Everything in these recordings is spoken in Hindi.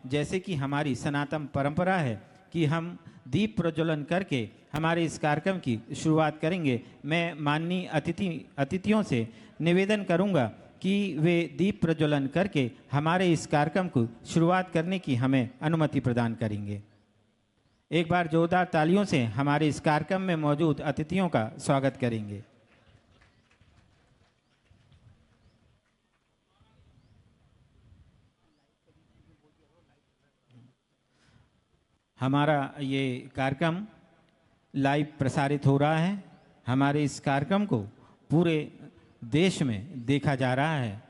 जैसे कि हमारी सनातन परंपरा है कि हम दीप प्रज्वलन करके हमारे इस कार्यक्रम की शुरुआत करेंगे, मैं माननीय अतिथियों से निवेदन करूंगा कि वे दीप प्रज्वलन करके हमारे इस कार्यक्रम को शुरुआत करने की हमें अनुमति प्रदान करेंगे। एक बार जोरदार तालियों से हमारे इस कार्यक्रम में मौजूद अतिथियों का स्वागत करेंगे। हमारा ये कार्यक्रम लाइव प्रसारित हो रहा है। हमारे इस कार्यक्रम को पूरे देश में देखा जा रहा है।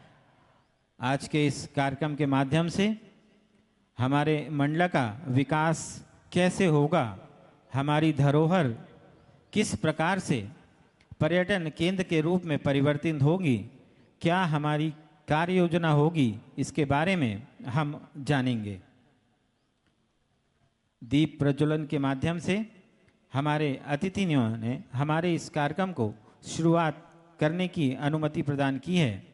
आज के इस कार्यक्रम के माध्यम से हमारे मंडल का विकास कैसे होगा, हमारी धरोहर किस प्रकार से पर्यटन केंद्र के रूप में परिवर्तित होगी, क्या हमारी कार्य योजना होगी, इसके बारे में हम जानेंगे। दीप प्रज्वलन के माध्यम से हमारे अतिथियों ने हमारे इस कार्यक्रम को शुरुआत करने की अनुमति प्रदान की है।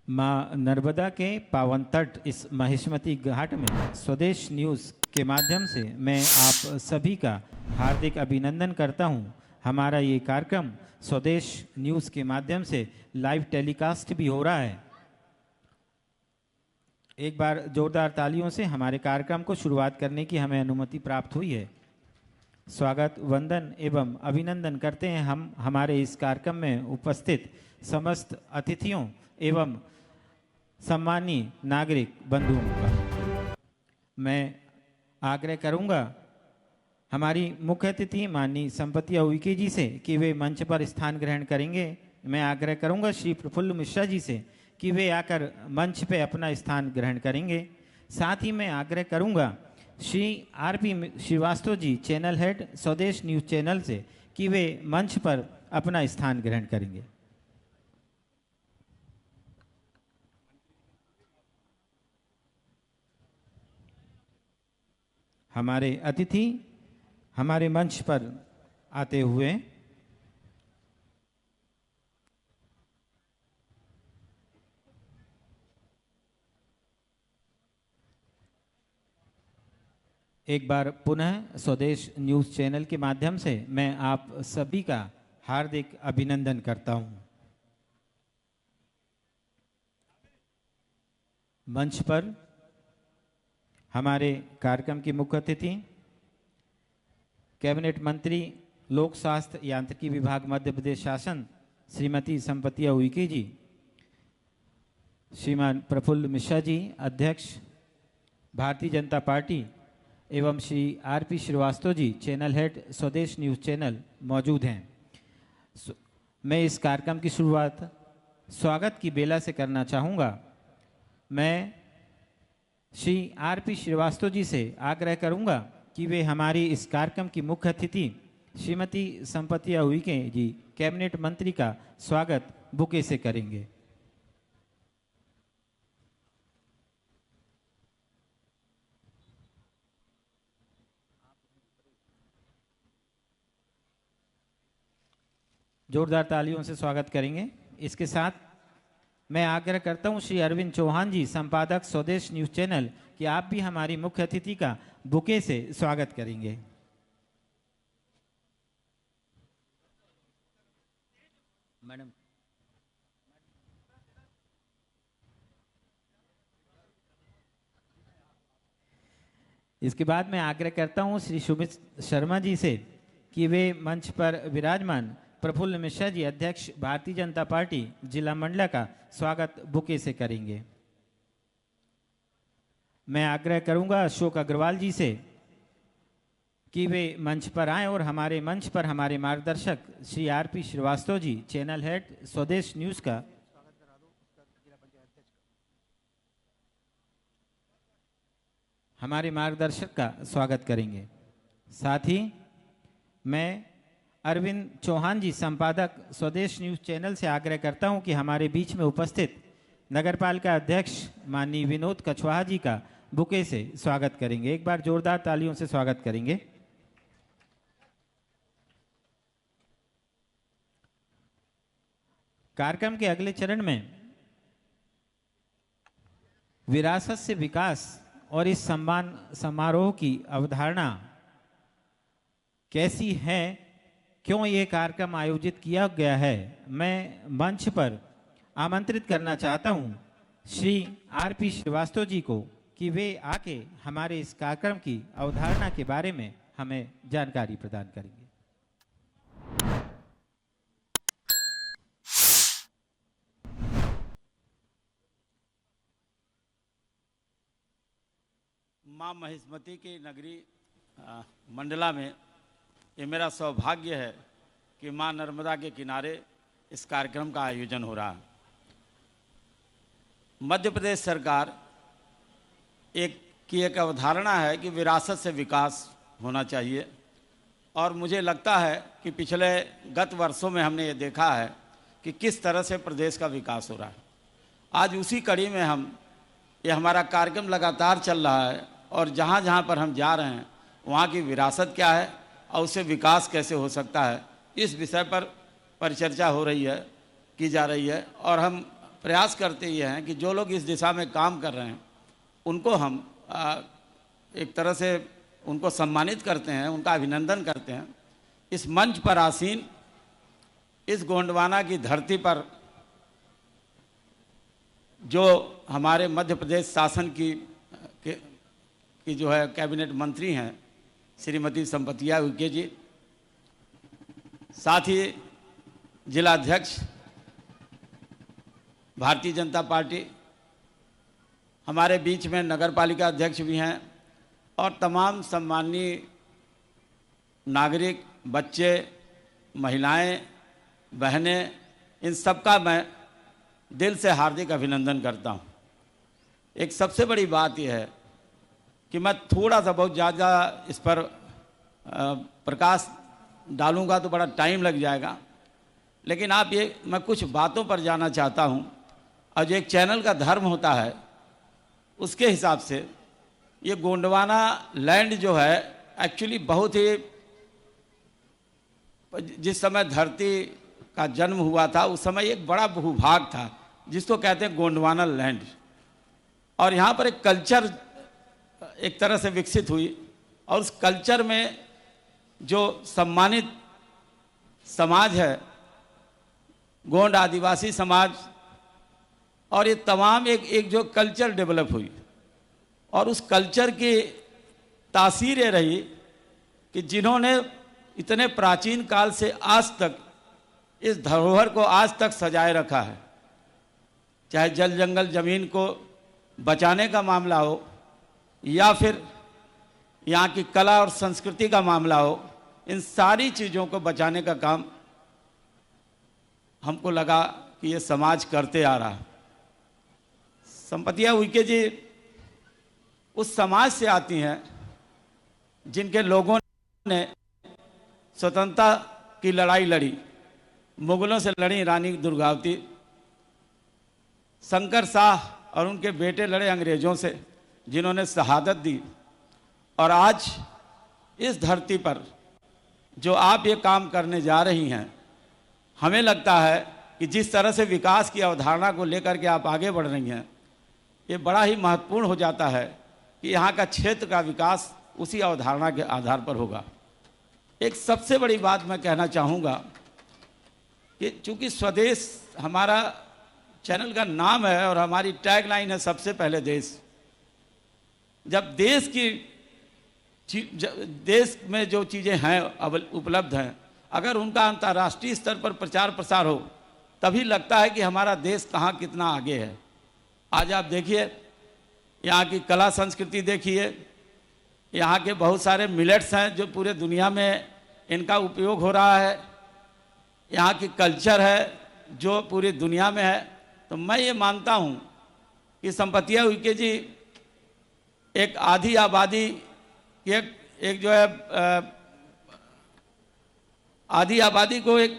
मां नर्मदा के पावन तट इस महिष्मती घाट में स्वदेश न्यूज़ के माध्यम से मैं आप सभी का हार्दिक अभिनंदन करता हूं। हमारा ये कार्यक्रम स्वदेश न्यूज़ के माध्यम से लाइव टेलीकास्ट भी हो रहा है। एक बार जोरदार तालियों से हमारे कार्यक्रम को शुरुआत करने की हमें अनुमति प्राप्त हुई है। स्वागत, वंदन एवं अभिनंदन करते हैं हम हमारे इस कार्यक्रम में उपस्थित समस्त अतिथियों एवं सम्मानीय नागरिक बंधुओं का। मैं आग्रह करूंगा हमारी मुख्य अतिथि माननीय संपत्ति उइके जी से कि वे मंच पर स्थान ग्रहण करेंगे। मैं आग्रह करूंगा श्री प्रफुल्ल मिश्रा जी से कि वे आकर मंच पे अपना स्थान ग्रहण करेंगे। साथ ही मैं आग्रह करूंगा Shri RP Srivastava ji, channel head स्वदेश न्यूज़ चैनल से, कि वे मंच पर अपना स्थान ग्रहण करेंगे। हमारे अतिथि हमारे मंच पर आते हुए एक बार पुनः स्वदेश न्यूज़ चैनल के माध्यम से मैं आप सभी का हार्दिक अभिनंदन करता हूं। मंच पर हमारे कार्यक्रम की मुख्य अतिथि कैबिनेट मंत्री लोक स्वास्थ्य यांत्रिकी विभाग मध्य प्रदेश शासन श्रीमती संपत्ति उइके जी, श्रीमान प्रफुल्ल मिश्रा जी अध्यक्ष भारतीय जनता पार्टी एवं Shri RP Srivastava ji, channel head स्वदेश न्यूज़ चैनल मौजूद हैं। मैं इस कार्यक्रम की शुरुआत स्वागत की बेला से करना चाहूँगा। मैं श्री आरपी श्रीवास्तव जी से आग्रह करूँगा कि वे हमारी इस कार्यक्रम की मुख्य अतिथि श्रीमती संपत्ति उइके जी, कैबिनेट मंत्री का स्वागत बुके से करेंगे। जोरदार तालियों से स्वागत करेंगे। इसके साथ मैं आग्रह करता हूं श्री अरविंद चौहान जी, संपादक स्वदेश न्यूज़ चैनल, कि आप भी हमारी मुख्य अतिथि का बुके से स्वागत करेंगे। मैडम, इसके बाद मैं आग्रह करता हूं श्री सुमित शर्मा जी से कि वे मंच पर विराजमान प्रफुल्ल मिश्रा जी अध्यक्ष भारतीय जनता पार्टी जिला मंडला का स्वागत बुके से करेंगे। मैं आग्रह करूंगा अशोक अग्रवाल जी से कि वे मंच पर आएं और हमारे मंच पर हमारे मार्गदर्शक Shri RP Srivastava ji, channel head स्वदेश न्यूज़ का हमारे मार्गदर्शक का स्वागत करेंगे। साथ ही मैं अरविंद चौहान जी, संपादक स्वदेश न्यूज़ चैनल से आग्रह करता हूं कि हमारे बीच में उपस्थित नगरपालिका अध्यक्ष माननीय विनोद कछवाहा जी का बुके से स्वागत करेंगे। एक बार जोरदार तालियों से स्वागत करेंगे। कार्यक्रम के अगले चरण में विरासत से विकास और इस सम्मान समारोह की अवधारणा कैसी है, क्यों ये कार्यक्रम आयोजित किया गया है, मैं मंच पर आमंत्रित करना चाहता हूं श्री आर.पी. श्रीवास्तव जी को कि वे आके हमारे इस कार्यक्रम की अवधारणा के बारे में हमें जानकारी प्रदान करेंगे। माँ महिष्मती की नगरी मंडला में ये मेरा सौभाग्य है कि माँ नर्मदा के किनारे इस कार्यक्रम का आयोजन हो रहा है। मध्य प्रदेश सरकार एक अवधारणा है कि विरासत से विकास होना चाहिए, और मुझे लगता है कि पिछले गत वर्षों में हमने ये देखा है कि किस तरह से प्रदेश का विकास हो रहा है। आज उसी कड़ी में ये हमारा कार्यक्रम लगातार चल रहा है, और जहाँ जहाँ पर हम जा रहे हैं वहाँ की विरासत क्या है और उससे विकास कैसे हो सकता है, इस विषय पर परिचर्चा हो रही है, की जा रही है। और हम प्रयास करते ये हैं कि जो लोग इस दिशा में काम कर रहे हैं उनको हम एक तरह से उनको सम्मानित करते हैं, उनका अभिनंदन करते हैं। इस मंच पर आसीन इस गोंडवाना की धरती पर जो हमारे मध्य प्रदेश शासन की जो है कैबिनेट मंत्री हैं श्रीमती संपतिया उइके जी, साथ ही जिला अध्यक्ष भारतीय जनता पार्टी, हमारे बीच में नगर पालिका अध्यक्ष भी हैं, और तमाम सम्माननीय नागरिक, बच्चे, महिलाएं, बहनें, इन सबका मैं दिल से हार्दिक अभिनंदन करता हूं। एक सबसे बड़ी बात यह है कि मैं थोड़ा सा बहुत ज़्यादा इस पर प्रकाश डालूंगा तो बड़ा टाइम लग जाएगा, लेकिन मैं कुछ बातों पर जाना चाहता हूं। और जो एक चैनल का धर्म होता है उसके हिसाब से ये गोंडवाना लैंड जो है एक्चुअली बहुत ही, जिस समय धरती का जन्म हुआ था उस समय एक बड़ा भूभाग था जिसको कहते हैं गोंडवाना लैंड, और यहाँ पर एक कल्चर एक तरह से विकसित हुई, और उस कल्चर में जो सम्मानित समाज है, गोंड आदिवासी समाज, और ये तमाम एक जो कल्चर डेवलप हुई, और उस कल्चर की तासीर ये रही कि जिन्होंने इतने प्राचीन काल से आज तक इस धरोहर को आज तक सजाए रखा है, चाहे जल जंगल जमीन को बचाने का मामला हो या फिर यहाँ की कला और संस्कृति का मामला हो, इन सारी चीज़ों को बचाने का काम हमको लगा कि ये समाज करते आ रहा है। संपतिया उइके जी उस समाज से आती हैं जिनके लोगों ने स्वतंत्रता की लड़ाई लड़ी, मुगलों से लड़ी रानी दुर्गावती, शंकर शाह और उनके बेटे लड़े अंग्रेजों से जिन्होंने शहादत दी, और आज इस धरती पर जो आप ये काम करने जा रही हैं, हमें लगता है कि जिस तरह से विकास की अवधारणा को लेकर के आप आगे बढ़ रही हैं, ये बड़ा ही महत्वपूर्ण हो जाता है कि यहाँ का क्षेत्र का विकास उसी अवधारणा के आधार पर होगा। एक सबसे बड़ी बात मैं कहना चाहूँगा कि चूँकि स्वदेश हमारा चैनल का नाम है और हमारी टैगलाइन है सबसे पहले देश। जब देश में जो चीज़ें हैं उपलब्ध हैं, अगर उनका अंतर्राष्ट्रीय स्तर पर प्रचार प्रसार हो तभी लगता है कि हमारा देश कहाँ कितना आगे है। आज आप देखिए यहाँ की कला संस्कृति, देखिए यहाँ के बहुत सारे मिलेट्स हैं जो पूरे दुनिया में इनका उपयोग हो रहा है, यहाँ की कल्चर है जो पूरी दुनिया में है। तो मैं ये मानता हूँ कि संपतिया उइके जी एक आधी आबादी एक जो है आधी आबादी को एक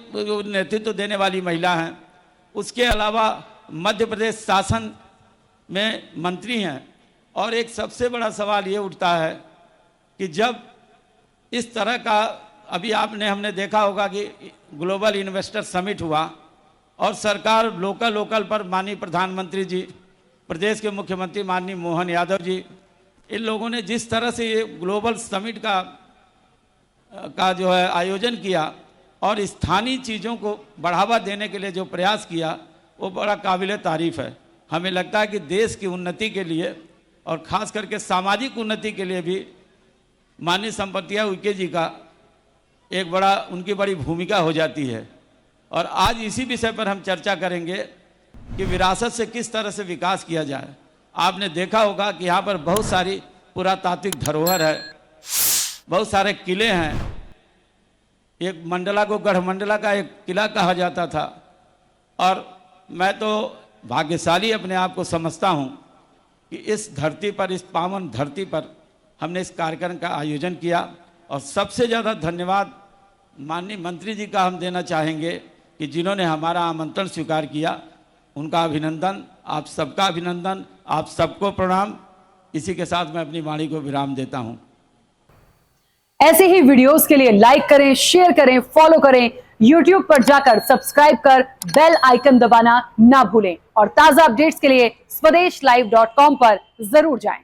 नेतृत्व देने वाली महिला हैं। उसके अलावा मध्य प्रदेश शासन में मंत्री हैं, और एक सबसे बड़ा सवाल ये उठता है कि जब इस तरह का हमने देखा होगा कि ग्लोबल इन्वेस्टर समिट हुआ और सरकार लोकल पर माननीय प्रधानमंत्री जी, प्रदेश के मुख्यमंत्री माननीय मोहन यादव जी, इन लोगों ने जिस तरह से ये ग्लोबल समिट का जो है आयोजन किया और स्थानीय चीज़ों को बढ़ावा देने के लिए जो प्रयास किया, वो बड़ा काबिल तारीफ़ है। हमें लगता है कि देश की उन्नति के लिए और ख़ास करके सामाजिक उन्नति के लिए भी माननीय संपत्तिया उइके जी का उनकी बड़ी भूमिका हो जाती है। और आज इसी विषय पर हम चर्चा करेंगे कि विरासत से किस तरह से विकास किया जाए। आपने देखा होगा कि यहाँ पर बहुत सारी पुरातात्विक धरोहर है, बहुत सारे किले हैं। एक मंडला को गढ़ मंडला का एक किला कहा जाता था। और मैं तो भाग्यशाली अपने आप को समझता हूँ कि इस धरती पर, इस पावन धरती पर हमने इस कार्यक्रम का आयोजन किया। और सबसे ज़्यादा धन्यवाद माननीय मंत्री जी का हम देना चाहेंगे कि जिन्होंने हमारा आमंत्रण स्वीकार किया। उनका अभिनंदन, आप सबका अभिनंदन, आप सबको प्रणाम। इसी के साथ मैं अपनी वाणी को विराम देता हूँ। ऐसे ही वीडियोस के लिए लाइक करें, शेयर करें, फॉलो करें। YouTube पर जाकर सब्सक्राइब कर बेल आइकन दबाना ना भूलें और ताजा अपडेट्स के लिए swedeshlive.com पर जरूर जाएं।